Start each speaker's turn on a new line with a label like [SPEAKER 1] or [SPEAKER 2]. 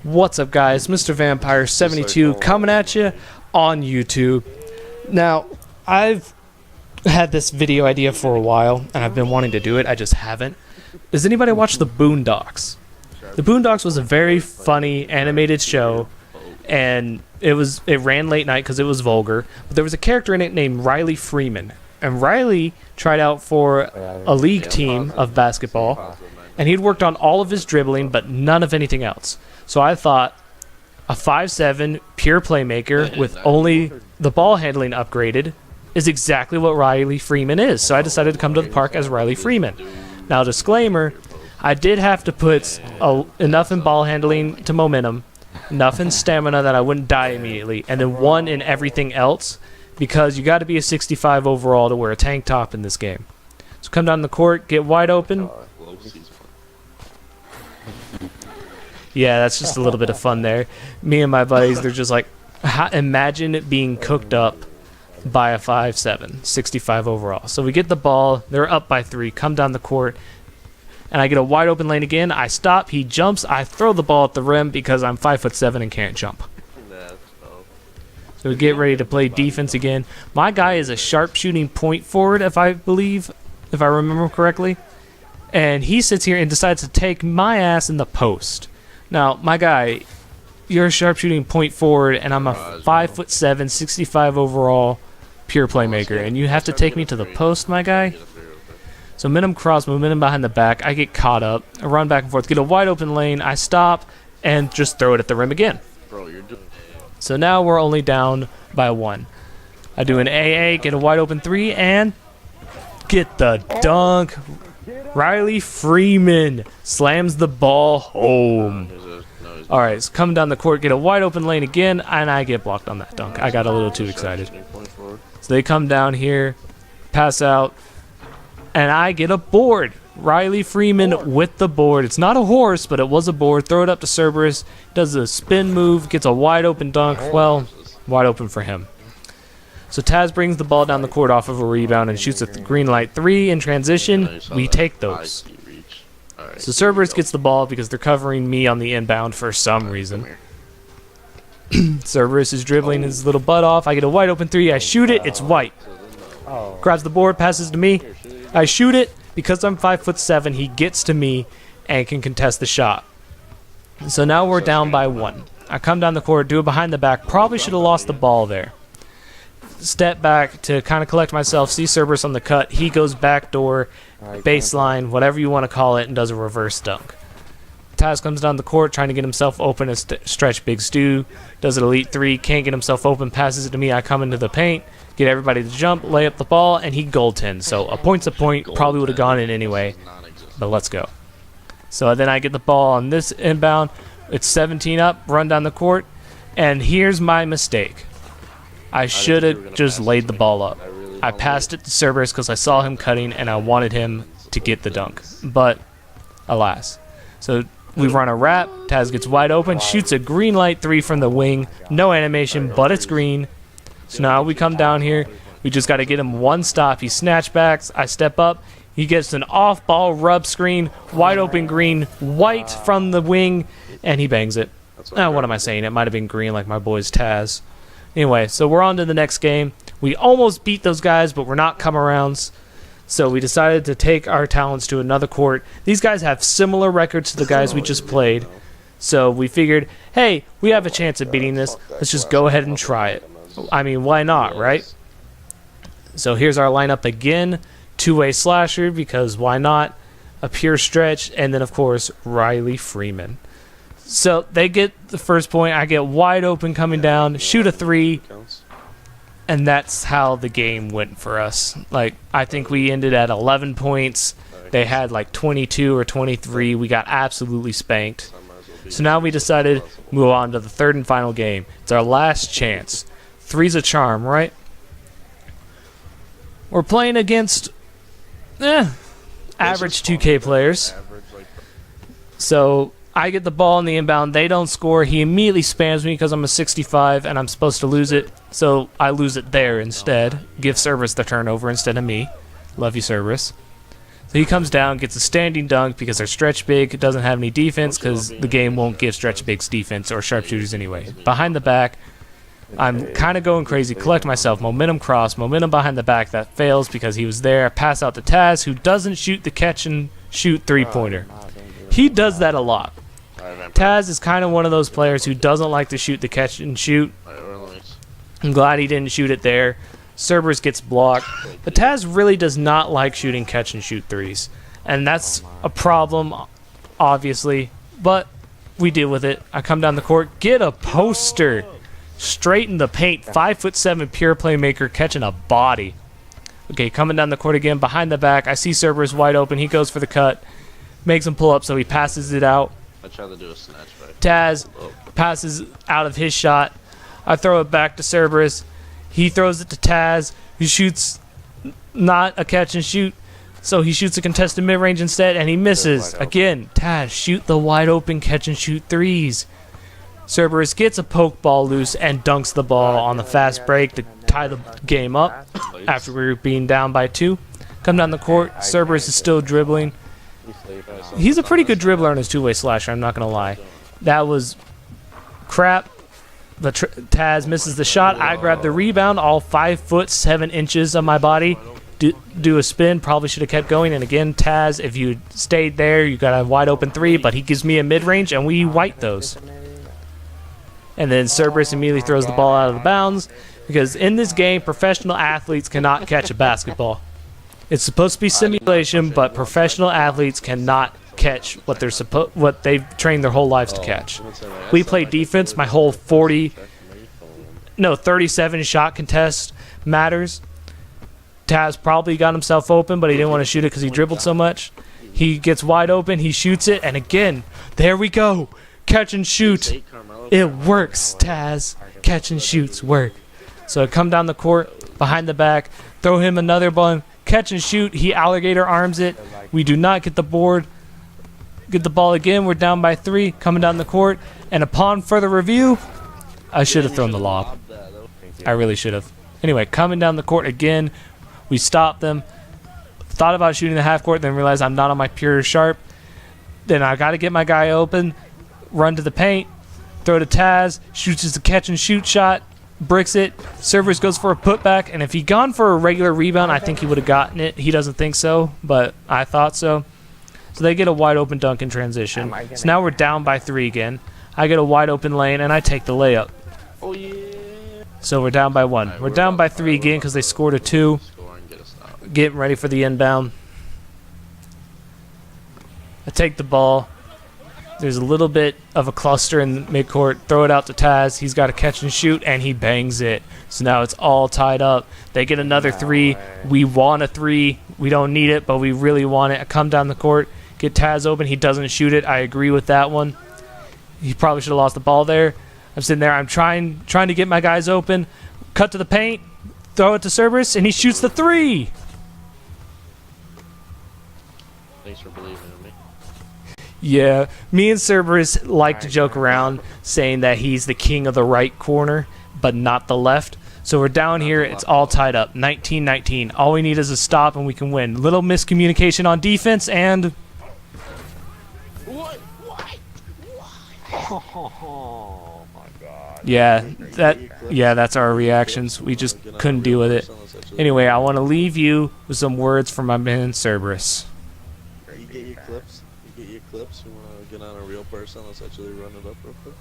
[SPEAKER 1] What's up, guys? Mr. Vampire 72 coming at you on YouTube. Now, I've had this video idea for a while, and I've been wanting to do it. I just haven't. Does anybody watch The Boondocks? The Boondocks was a very funny animated show, and it ran late night because it was vulgar. But there was a character in it named Riley Freeman, and Riley tried out for a league team of basketball, and he'd worked on all of his dribbling, but none of anything else. So I thought a 5'7" pure playmaker with only the ball handling upgraded is exactly what Riley Freeman is. So I decided to come to the park as Riley Freeman. Now, disclaimer, I did have to put enough in ball handling to momentum, enough in stamina that I wouldn't die immediately, and then one in everything else, because you got to be a 65 overall to wear a tank top in this game. So come down the court, get wide open. Yeah, that's just a little bit of fun there. Me and my buddies, they're just like, imagine it being cooked up by a 5'7", 65 overall. So we get the ball, they're up by 3, come down the court, and I get a wide open lane again. I stop, he jumps, I throw the ball at the rim because I'm 5'7" and can't jump. So we get ready to play defense again. My guy is a sharpshooting point forward, if I remember correctly. And he sits here and decides to take my ass in the post. Now, my guy, you're a sharpshooting point forward, and I'm a 5'7", 65 overall pure playmaker, and you have to take me to the post, my guy? So minimum cross, momentum behind the back, I get caught up, I run back and forth, get a wide open lane, I stop, and just throw it at the rim again. So now we're only down by 1. I do an AA, get a wide open 3, and get the dunk. Riley Freeman slams the ball home. Alright, so coming down the court, get a wide open lane again, and I get blocked on that dunk. I got a little too excited. So they come down here, pass out, and I get a board. Riley Freeman with the board. It's not a horse, but it was a board. Throw it up to Cerberus, does a spin move, gets a wide open dunk. Well, wide open for him. So Taz brings the ball down the court off of a rebound and shoots a green light 3 in transition. We take those. So Cerberus gets the ball because they're covering me on the inbound for some reason. Cerberus is dribbling his little butt off. I get a wide open 3. I shoot it. It's white. Grabs the board, passes to me. I shoot it. Because I'm 5'7", he gets to me and can contest the shot. So now we're down by 1. I come down the court, do it behind the back. Probably should have lost the ball there. Step back to kind of collect myself, see Cerberus on the cut. He goes backdoor, baseline, whatever you want to call it, and does a reverse dunk. Taz comes down the court trying to get himself open and stretch Big Stu. Does an elite 3, can't get himself open, passes it to me. I come into the paint, get everybody to jump, lay up the ball, and he goaltends. So a point's a point, probably would have gone in anyway, but let's go. So then I get the ball on this inbound. It's 17 up, run down the court, and here's my mistake. I should have just laid the ball up. I passed it to Cerberus because I saw him cutting and I wanted him to get the dunk. But, alas. So we run a wrap. Taz gets wide open, shoots a green light 3 from the wing. No animation, but it's green. So now we come down here. We just got to get him one stop. He snatchbacks. I step up. He gets an off-ball rub screen, wide open green, white from the wing, and he bangs it. What am I saying? It might have been green like my boy's Taz. Anyway, so we're on to the next game. We almost beat those guys, but we're not come-arounds. So we decided to take our talents to another court. These guys have similar records to the guys we just played. So we figured, hey, we have a chance at beating this. Let's just go ahead and try it. I mean, why not, right? So here's our lineup again. Two-way slasher, because why not? A pure stretch, and then, of course, Riley Freeman. So they get the first point. I get wide open coming down, shoot a 3, and that's how the game went for us. Like, I think we ended at 11 points. They had like 22 or 23. We got absolutely spanked. So now we decided to move on to the third and final game. It's our last chance. 3's a charm, right? We're playing against average 2K players. So I get the ball in the inbound. They don't score. He immediately spams me because I'm a 65 and I'm supposed to lose it. So I lose it there instead. Give Cerberus the turnover instead of me. Love you, Cerberus. So he comes down, gets a standing dunk because they're stretch big. It doesn't have any defense because the game won't give stretch bigs defense or sharpshooters anyway. Behind the back, I'm kind of going crazy. Collect myself. Momentum cross. Momentum behind the back. That fails because he was there. Pass out to Taz, who doesn't shoot the catch and shoot three-pointer. He does that a lot. Taz is kind of one of those players who doesn't like to shoot the catch and shoot. I'm glad he didn't shoot it there. Cerberus gets blocked. But Taz really does not like shooting catch and shoot threes. And that's a problem, obviously. But we deal with it. I come down the court. Get a poster. Straight in the paint. 5'7" pure playmaker catching a body. Okay, coming down the court again. Behind the back. I see Cerberus wide open. He goes for the cut. Makes him pull up, so he passes it out.
[SPEAKER 2] I tried to do a snatch back.
[SPEAKER 1] Taz passes out of his shot. I throw it back to Cerberus. He throws it to Taz, who shoots not a catch and shoot, so he shoots a contested mid-range instead, and he misses. Again, Taz, shoot the wide open catch and shoot threes. Cerberus gets a poke ball loose and dunks the ball on the fast break to tie the game up after we were being down by 2. Come down the court. Cerberus is still dribbling. He's a pretty good dribbler on his two-way slasher, I'm not going to lie. That was crap. Taz misses the shot. I grab the rebound, all 5'7" of my body. Do a spin. Probably should have kept going. And again, Taz, if you stayed there, you got a wide open 3, but he gives me a mid-range, and we white those. And then Cerberus immediately throws the ball out of the bounds, because in this game, professional athletes cannot catch a basketball. It's supposed to be simulation, but professional athletes cannot catch what they've trained their whole lives to catch. We play defense. My whole 37 shot contest matters. Taz probably got himself open, but he didn't want to shoot it because he dribbled so much. He gets wide open. He shoots it, and again, there we go. Catch and shoot. It works, Taz. Catch and shoots work. So I come down the court, behind the back, throw him another ball. Catch and shoot. He alligator arms it. We do not get the board. Get the ball again. We're down by 3. Coming down the court. And upon further review, I should have thrown the lob. I really should have. Anyway, coming down the court again. We stopped them. Thought about shooting the half court, then realized I'm not on my pure sharp. Then I got to get my guy open. Run to the paint. Throw to Taz. Shoots his catch and shoot shot. Bricks it. Cerberus goes for a putback, and if he'd gone for a regular rebound, I think he would have gotten it. He doesn't think so, but I thought so. So they get a wide open dunk in transition. So now we're down by 3 again. I get a wide open lane, and I take the layup.
[SPEAKER 2] Oh, yeah.
[SPEAKER 1] So we're down by 1. We're down by 3 again because they scored a 2. Getting ready for the inbound. I take the ball. There's a little bit of a cluster in midcourt. Throw it out to Taz. He's got to catch and shoot, and he bangs it. So now it's all tied up. They get another 3. We want a 3. We don't need it, but we really want it. I come down the court, get Taz open. He doesn't shoot it. I agree with that one. He probably should have lost the ball there. I'm sitting there. I'm trying to get my guys open. Cut to the paint. Throw it to Cerberus, and he shoots the 3.
[SPEAKER 2] Thanks for believing in me.
[SPEAKER 1] Yeah, me and Cerberus like to joke around saying that he's the king of the right corner, but not the left. So we're down here. It's all tied up. 19-19. All we need is a stop, and we can win. Little miscommunication on defense, and...
[SPEAKER 2] What? Oh, my God.
[SPEAKER 1] Yeah, that's our reactions. We just couldn't deal with it. Anyway, I want to leave you with some words from my man Cerberus.
[SPEAKER 2] You get your clips? You want to get on a real person? Let's actually run it up real quick.